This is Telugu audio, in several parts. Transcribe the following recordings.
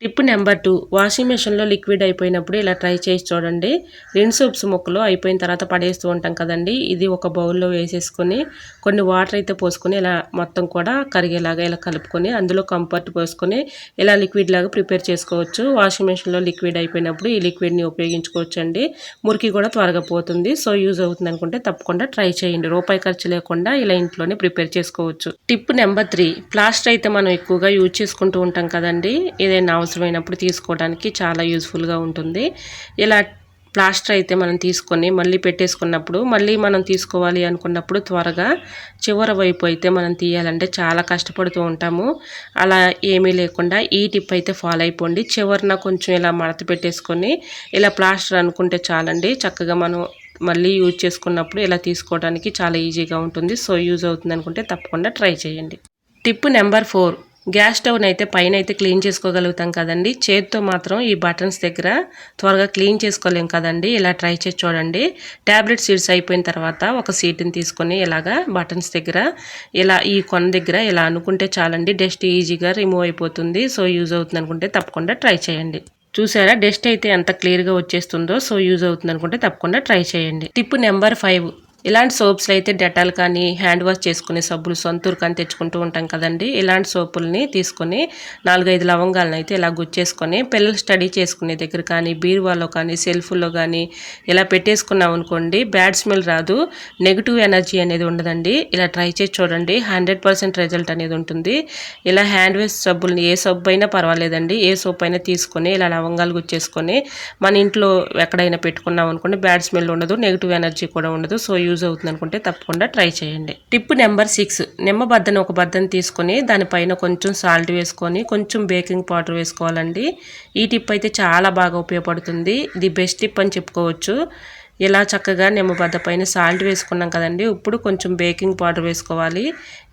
టిప్ నెంబర్ 2 వాషింగ్ మెషిన్‌లో లిక్విడ్ అయిపోయినప్పుడు ఇలా ట్రై చేసి చూడండి. రిన్ సోప్స్ ముక్కలు అయిపోయిన తర్వాత పడేస్తూ ఉంటాం కదండీ! ఇది ఒక బౌల్‌లో వేసేసుకొని కొన్ని వాటర్ అయితే పోసుకొని ఇలా మొత్తం కూడా కరిగేలాగా ఇలా కలుపుకొని అందులో కంఫర్ట్ పోసుకొని ఇలా లిక్విడ్ లాగా ప్రిపేర్ చేసుకోవచ్చు. వాషింగ్ మెషిన్‌లో లిక్విడ్ అయిపోయినప్పుడు ఈ లిక్విడ్‌ని ఉపయోగించుకోవచ్చండి. మురికి కూడా త్వరగా పోతుంది. సో యూజ్ అవుతుంది అనుకుంటే తప్పకుండా ట్రై చేయండి. రూపాయి ఖర్చు లేకుండా ఇలా ఇంట్లోనే ప్రిపేర్ చేసుకోవచ్చు. టిప్ నెంబర్ 3 ప్లాస్టర్ అయితే మనం ఎక్కువగా యూజ్ చేసుకుంటూ ఉంటాం కదండీ! ఏదైనా అవసరమైనప్పుడు తీసుకోవడానికి చాలా యూజ్ఫుల్గా ఉంటుంది. ఇలా ప్లాస్టర్ అయితే మనం తీసుకొని మళ్ళీ పెట్టేసుకున్నప్పుడు మళ్ళీ మనం తీసుకోవాలి అనుకున్నప్పుడు త్వరగా చివరి వైపు అయితే మనం తీయాలంటే చాలా కష్టపడుతూ ఉంటాము. అలా ఏమీ లేకుండా ఈ టిప్ అయితే ఫాలో అయిపోండి. చివరన కొంచెం ఇలా మడత పెట్టేసుకొని ఇలా ప్లాస్టర్ అనుకుంటే చాలండి. చక్కగా మనం మళ్ళీ యూజ్ చేసుకున్నప్పుడు ఇలా తీసుకోవడానికి చాలా ఈజీగా ఉంటుంది. సో యూజ్ అవుతుంది అనుకుంటే తప్పకుండా ట్రై చేయండి. టిప్ నెంబర్ 4 గ్యాస్ స్టవ్ని అయితే పైన అయితే క్లీన్ చేసుకోగలుగుతాం కదండి. చేతితో మాత్రం ఈ బటన్స్ దగ్గర త్వరగా క్లీన్ చేసుకోలేం కదండి. ఇలా ట్రై చేసి చూడండి. ట్యాబ్లెట్ సీడ్స్ అయిపోయిన తర్వాత ఒక సీట్ని తీసుకొని ఇలాగా బటన్స్ దగ్గర ఇలా ఈ కొన దగ్గర ఇలా అనుకుంటే చాలండి. డస్ట్ ఈజీగా రిమూవ్ అయిపోతుంది. సో యూజ్ అవుతుంది అనుకుంటే తప్పకుండా ట్రై చేయండి. చూసారా డస్ట్ అయితే ఎంత క్లియర్గా వచ్చేస్తుందో. సో యూజ్ అవుతుంది అనుకుంటే తప్పకుండా ట్రై చేయండి. టిప్ నెంబర్ 5 ఇలాంటి సోప్స్లో అయితే డెటాల్ కానీ హ్యాండ్ వాష్ చేసుకునే సబ్బులు సొంతూరు కానీ తెచ్చుకుంటూ ఉంటాం కదండి. ఇలాంటి సోపుల్ని తీసుకొని 4-5 లవంగాలను అయితే ఇలా గుచ్చేసుకొని పిల్లలు స్టడీ చేసుకునే దగ్గర కానీ బీరువాలో కానీ సెల్ఫ్లో కానీ ఇలా పెట్టేసుకున్నాం అనుకోండి బ్యాడ్ స్మెల్ రాదు, నెగిటివ్ ఎనర్జీ అనేది ఉండదండి. ఇలా ట్రై చేసి చూడండి. 100% రిజల్ట్ అనేది ఉంటుంది. ఇలా హ్యాండ్ వాష్ సబ్బుల్ని ఏ సబ్బు అయినా పర్వాలేదండి, ఏ సోప్ అయినా తీసుకొని ఇలా లవంగాలు గుచ్చేసుకొని మన ఇంట్లో ఎక్కడైనా పెట్టుకున్నాం అనుకోండి బ్యాడ్ స్మెల్ ఉండదు, నెగిటివ్ ఎనర్జీ కూడా ఉండదు. సో యూజ్ అవుతుంది అనుకుంటే తప్పకుండా ట్రై చేయండి. టిప్ నెంబర్ 6 నిమ్మబద్దను ఒక బద్దను తీసుకొని దానిపైన కొంచెం సాల్ట్ వేసుకొని కొంచెం బేకింగ్ పౌడర్ వేసుకోవాలండి. ఈ టిప్ అయితే చాలా బాగా ఉపయోగపడుతుంది. ది బెస్ట్ టిప్ అని చెప్పుకోవచ్చు. ఇలా చక్కగా నిమ్మబద్ద పైన సాల్ట్ వేసుకున్నాం కదండి. ఇప్పుడు కొంచెం బేకింగ్ పౌడర్ వేసుకోవాలి.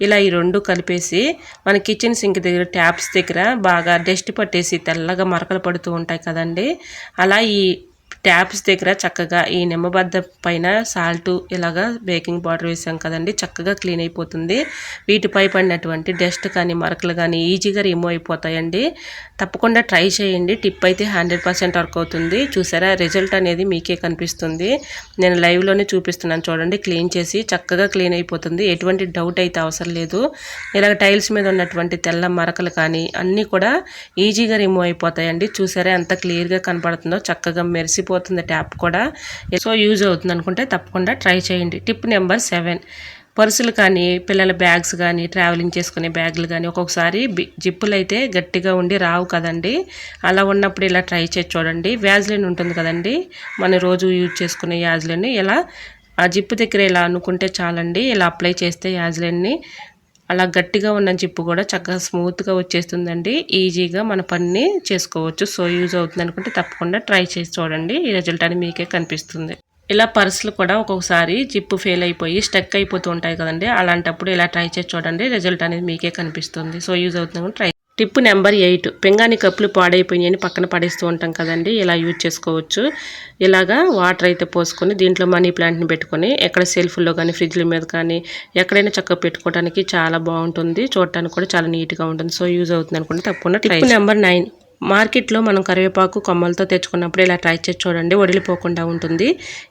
ఇలా ఈ రెండు కలిపేసి మన కిచెన్ సింక్ దగ్గర ట్యాప్స్ దగ్గర బాగా డస్ట్ పట్టేసి తెల్లగా మరకలు పడుతూ ఉంటాయి కదండి. అలా ఈ ట్యాప్స్ దగ్గర చక్కగా ఈ నిమ్మబద్ద పైన సాల్ట్ ఇలాగా బేకింగ్ పౌడర్ వేసాం కదండి, చక్కగా క్లీన్ అయిపోతుంది. వీటిపై పడినటువంటి డస్ట్ కానీ మరకలు కానీ ఈజీగా రిమూవ్ అయిపోతాయండి. తప్పకుండా ట్రై చేయండి. టిప్ అయితే 100% వర్క్ అవుతుంది. చూసారా రిజల్ట్ అనేది మీకే కనిపిస్తుంది. నేను లైవ్లోనే చూపిస్తున్నాను చూడండి. క్లీన్ చేసి చక్కగా క్లీన్ అయిపోతుంది. ఎటువంటి డౌట్ అయితే అవసరం లేదు. ఇలాగ టైల్స్ మీద ఉన్నటువంటి తెల్ల మరకలు కానీ అన్నీ కూడా ఈజీగా రిమూవ్ అయిపోతాయండి. చూసారా ఎంత క్లియర్గా కనపడుతుందో, చక్కగా మెరిసిపోతుంది ట్యాప్ కూడా. సో యూజ్ అవుతుంది అనుకుంటే తప్పకుండా ట్రై చేయండి. టిప్ నెంబర్ 7 పర్సులు కానీ పిల్లల బ్యాగ్స్ కానీ ట్రావెలింగ్ చేసుకునే బ్యాగులు కానీ ఒక్కొక్కసారి జిప్పులు అయితే గట్టిగా ఉండి రావు కదండి. అలా ఉన్నప్పుడు ఇలా ట్రై చేసి చూడండి. వ్యాజ్లైన్ ఉంటుంది కదండి, మన రోజు యూజ్ చేసుకునే వ్యాజ్లైన్ ఇలా ఆ జిప్పు దగ్గర ఇలా అనుకుంటే చాలండి. ఇలా అప్లై చేస్తే వ్యాజ్లైన్ని అలా గట్టిగా ఉన్న జిప్పు కూడా చక్కగా స్మూత్గా వచ్చేస్తుందండి. ఈజీగా మన పని చేసుకోవచ్చు. సో యూజ్ అవుతుంది అనుకుంటే తప్పకుండా ట్రై చేసి చూడండి. ఈ రిజల్ట్ అని మీకే కనిపిస్తుంది. ఇలా పర్సులు కూడా ఒక్కొక్కసారి జిప్పు ఫెయిల్ అయిపోయి స్టక్ అయిపోతూ ఉంటాయి కదండి. అలాంటప్పుడు ఇలా ట్రై చేసి చూడండి. రిజల్ట్ అనేది మీకే కనిపిస్తుంది. సో యూజ్ అవుతుంది అనుకుంటే ట్రై. టిప్ నెంబర్ 8 పింగాణి కప్పులు పాడైపోయినాయని పక్కన పడేస్తూ ఉంటాం కదండి. ఇలా యూజ్ చేసుకోవచ్చు. ఇలాగా వాటర్ అయితే పోసుకొని దీంట్లో మనీ ప్లాంట్ని పెట్టుకొని ఎక్కడ సెల్ఫ్లో కానీ ఫ్రిడ్జ్ల మీద కానీ ఎక్కడైనా చక్కగా పెట్టుకోవడానికి చాలా బాగుంటుంది. చూడటానికి కూడా చాలా నీట్గా ఉంటుంది. సో యూజ్ అవుతుంది అనుకుంటే తప్పకుండా ట్రై. టిప్ నెంబర్ 9 మార్కెట్లో మనం కరివేపాకు కొమ్మలతో తెచ్చుకున్నప్పుడు ఇలా ట్రై చేసి చూడండి. వడిలిపోకుండా ఉంటుంది.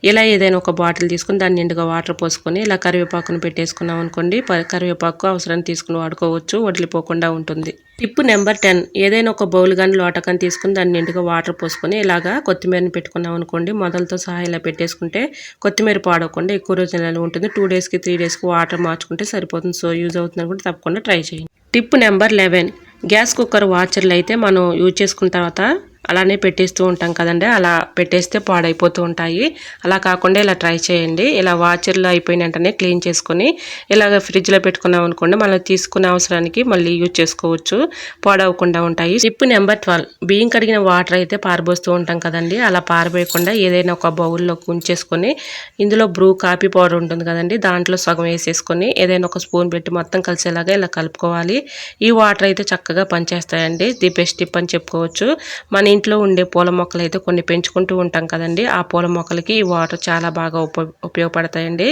ఇలా ఏదైనా ఒక బాటిల్ తీసుకుని దాన్ని నిండుగా వాటర్ పోసుకొని ఇలా కరివేపాకును పెట్టేసుకున్నాం అనుకోండి, కరివేపాకు అవసరాన్ని తీసుకుని వాడుకోవచ్చు, వడిలిపోకుండా ఉంటుంది. టిప్ నెంబర్ 10 ఏదైనా ఒక బౌల్ కానీ లోట కానీ తీసుకుని దాన్ని నిండుగా వాటర్ పోసుకొని ఇలాగా కొత్తిమీరని పెట్టుకున్నాం అనుకోండి, మొదలతో సహా ఇలా పెట్టేసుకుంటే కొత్తిమీర పాడకుండా ఎక్కువ రోజులు నిల్వ ఉంటుంది. 2 డేస్కి 3 డేస్కి వాటర్ మార్చుకుంటే సరిపోతుంది. సో యూజ్ అవుతుంది అనుకుంటే తప్పకుండా ట్రై చేయండి. టిప్ నెంబర్ 11 గ్యాస్ కుక్కర్ వాచర్లు అయితే మనం యూజ్ చేసుకున్న తర్వాత అలానే పెట్టేస్తూ ఉంటాం కదండి. అలా పెట్టేస్తే పాడైపోతూ ఉంటాయి. అలా కాకుండా ఇలా ట్రై చేయండి. ఇలా వాచర్లు అయిపోయిన వెంటనే క్లీన్ చేసుకొని ఇలాగ ఫ్రిడ్జ్లో పెట్టుకున్నాం అనుకోండి, మళ్ళీ తీసుకునే అవసరానికి మళ్ళీ యూజ్ చేసుకోవచ్చు, పాడవకుండా ఉంటాయి. టిప్ నెంబర్ 12 బియ్యం కడిగిన వాటర్ అయితే పారబోస్తూ ఉంటాం కదండి. అలా పారబోయకుండా ఏదైనా ఒక బౌల్లో ఉంచేసుకొని ఇందులో బ్రూ కాఫీ పౌడర్ ఉంటుంది కదండి, దాంట్లో సగం వేసేసుకొని ఏదైనా ఒక స్పూన్ పెట్టి మొత్తం కలిసేలాగా ఇలా కలుపుకోవాలి. ఈ వాటర్ అయితే చక్కగా పనిచేస్తాయండి. ది బెస్ట్ టిప్ అని చెప్పుకోవచ్చు. మన ఇంట్లో ఉండే పూల మొక్కలు అయితే కొన్ని పెంచుకుంటూ ఉంటాం కదండి, ఆ పూల మొక్కలకి ఈ వాటర్ చాలా బాగా ఉపయోగపడతాయండి.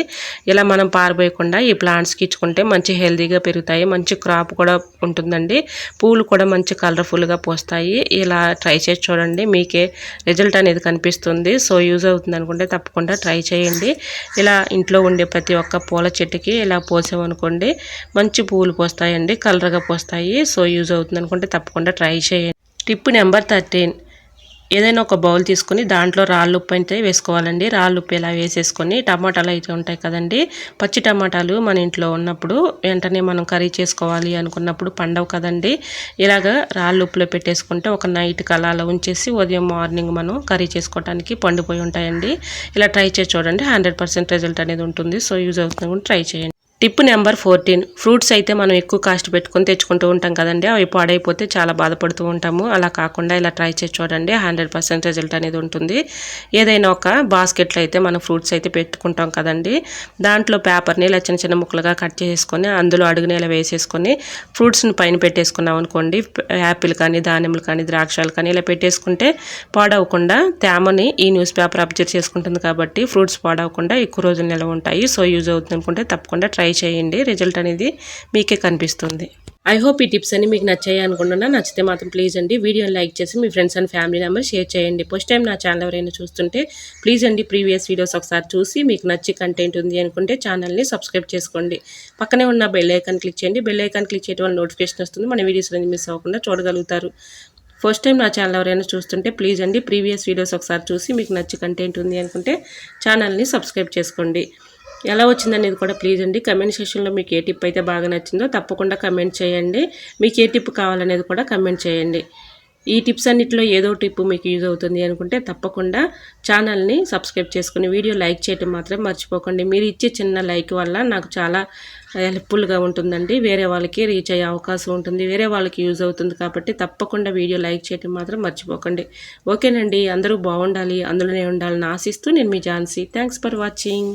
ఇలా మనం పారబోయకుండా ఈ ప్లాంట్స్కి ఇచ్చుకుంటే మంచి హెల్తీగా పెరుగుతాయి, మంచి క్రాప్ కూడా ఉంటుందండి. పూలు కూడా మంచి కలర్ఫుల్గా పోస్తాయి. ఇలా ట్రై చేసి చూడండి, మీకే రిజల్ట్ అనేది కనిపిస్తుంది. సో యూజ్ అవుతుంది అనుకుంటే తప్పకుండా ట్రై చేయండి. ఇలా ఇంట్లో ఉండే ప్రతి ఒక్క పూల చెట్టుకి ఇలా పోసామనుకోండి మంచి పూలు పోస్తాయండి, కలర్గా పోస్తాయి. సో యూజ్ అవుతుంది అనుకుంటే తప్పకుండా ట్రై చేయండి. టిప్ నెంబర్ 13, ఏదైనా ఒక బౌల్ తీసుకొని దాంట్లో రాళ్ళు ఉప్పు అయితే వేసుకోవాలండి. రాళ్ళు ఉప్పు ఇలా వేసేసుకొని టమాటాలు అయితే ఉంటాయి కదండి, పచ్చి టమాటాలు మన ఇంట్లో ఉన్నప్పుడు వెంటనే మనం కర్రీ చేసుకోవాలి అనుకున్నప్పుడు పండవు కదండి, ఇలాగ రాళ్ళు ఉప్పులో పెట్టేసుకుంటే ఒక నైట్ అలా ఉంచేసి ఉదయం మార్నింగ్ మనం కర్రీ చేసుకోవడానికి పండిపోయి ఉంటాయండి. ఇలా ట్రై చేసి చూడండి, 100% రిజల్ట్ అనేది ఉంటుంది. సో యూజ్ అవుతుంది, ట్రై చేయండి. టిప్ నెంబర్ 14, ఫ్రూట్స్ అయితే మనం ఎక్కువ కాస్ట్ పెట్టుకొని తెచ్చుకుంటూ ఉంటాం కదండి, అవి పాడైపోతే చాలా బాధపడుతూ ఉంటాము. అలా కాకుండా ఇలా ట్రై చేసి చూడండి, 100% రిజల్ట్ అనేది ఉంటుంది. ఏదైనా ఒక బాస్కెట్లో అయితే మనం ఫ్రూట్స్ అయితే పెట్టుకుంటాం కదండి, దాంట్లో పేపర్ని ఇలా చిన్న చిన్న ముక్కలుగా కట్ చేసుకొని అందులో అడుగుని ఇలా వేసేసుకొని ఫ్రూట్స్ని పైన పెట్టేసుకున్నాం అనుకోండి, యాపిల్ కానీ దానిమ్మలు కానీ ద్రాక్షాలు కానీ ఇలా పెట్టేసుకుంటే పాడవకుండా తేమని ఈ న్యూస్ పేపర్ అబ్జర్వ్ చేసుకుంటుంది కాబట్టి ఫ్రూట్స్ పాడవకుండా ఎక్కువ రోజులు నిల్వ ఉంటాయి. సో యూజ్ అవుతుంది అనుకుంటే తప్పకుండా ట్రై చేయండి, రిజల్ట్ అనేది మీకే కనిపిస్తుంది. ఐ హోప్ ఈ టిప్స్ అన్ని మీకు నచ్చాయి అనుకుంటున్నా. నచ్చితే మాత్రం ప్లీజ్ అండి వీడియోని లైక్ చేసి మీ friends and family members share చేయండి. ఫస్ట్ టైం నా ఛానల్ ఎవరైనా చూస్తుంటే ప్లీజ్ అండి ప్రీవియస్ వీడియోస్ ఒకసారి చూసి మీకు నచ్చి కంటెంట్ ఉంది అనుకుంటే ఛానల్ని సబ్స్క్రైబ్ చేసుకోండి. పక్కనే ఉన్న బెల్ ఐకాన్ క్లిక్ చేయండి. బెల్ ఐకాన్ క్లిక్ చేయడం వల్ల నోటిఫికేషన్ వస్తుంది, మన వీడియోస్ అనేది మిస్ అవ్వకుండా చూడగలుగుతారు. ఫస్ట్ టైం నా ఛానల్ ఎవరైనా చూస్తుంటే ప్లీజ్ అండి ప్రీవియస్ వీడియోస్ ఒకసారి చూసి మీకు నచ్చి కంటెంట్ ఉంది అనుకుంటే ఛానల్ని సబ్స్క్రైబ్ చేసుకోండి. ఎలా వచ్చిందనేది కూడా ప్లీజ్ అండి కమెంట్ సెక్షన్లో మీకు ఏ టిప్ అయితే బాగా నచ్చిందో తప్పకుండా కమెంట్ చేయండి. మీకు ఏ టిప్ కావాలనేది కూడా కమెంట్ చేయండి. ఈ టిప్స్ అన్నిటిలో ఏదో టిప్ మీకు యూజ్ అవుతుంది అనుకుంటే తప్పకుండా ఛానల్ని సబ్స్క్రైబ్ చేసుకుని వీడియో లైక్ చేయడం మాత్రం మర్చిపోకండి. మీరు ఇచ్చే చిన్న లైక్ వల్ల నాకు చాలా హెల్ప్ఫుల్గా ఉంటుందండి, వేరే వాళ్ళకి రీచ్ అయ్యే అవకాశం ఉంటుంది, వేరే వాళ్ళకి యూజ్ అవుతుంది. కాబట్టి తప్పకుండా వీడియో లైక్ చేయడం మాత్రం మర్చిపోకండి. ఓకేనండి, అందరూ బాగుండాలి అందులోనే ఉండాలని ఆశిస్తూ నేను మీ ఝాన్సీ. Thanks for watching.